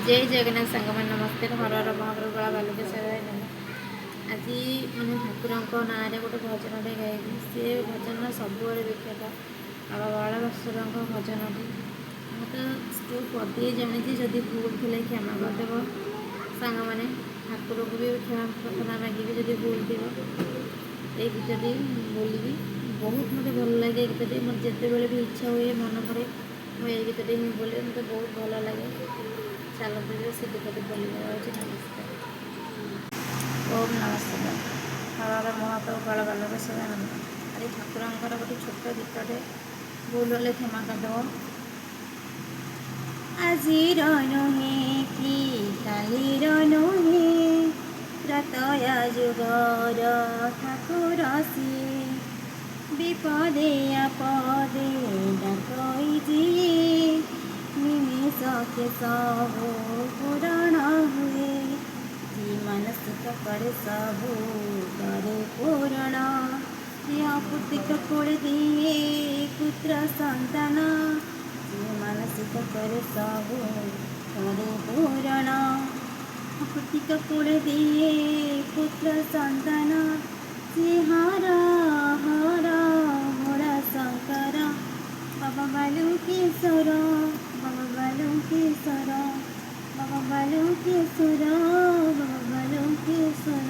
जय जगन्नाथ सांग मैंने नमस्ते हर हर महाप्रभु गला बालुकेश्वर आज मैंने ठाकुर ना गोटे भजन गाइबी सी भजन सब विख्यात बाबा बालकेश्वर भजन तो जो पदी जानी जदि भूल थे क्षमा करदेव सांग मैंने ठाकुर को भी क्षमा प्रार्थना मांगी जब भूल थी ये गीतटी बोलिकी बहुत मत भल लगे गीतटी मोर जिते बड़े भी इच्छा हुए मन पड़े मुझे ये गीतटी ही बोले मत बहुत भल लगे चलते से गीतटी बोल नमस्कार ओम नमस्कार हर महाप्रभु काल बालकेश्वर अरे ठाकुर गोटे छोट गीतटे भूल हेल्ले क्षमा करदेव আজি নুহে কি কালির নুহে ত্রতয়া যুগর ঠাকুর সিয়ে বিপদে আপদে ডাকই যিয়ে নিমেষকে সবু পুরাণ হুয়ে যে মানসিক করে সবু করে পুরাণ যে অপুত্রিক করে দিয়ে পুত্র সন্তান मानसिक करे सबू करे पूरण अपुतिक कुल दिए पुत्र संतान से हर हर मोरा शंकर बाबा बालुकेश्वर बाबा बालुकेश्वर बाबा बालुकेश्वर बाबा बालुकेश्वर।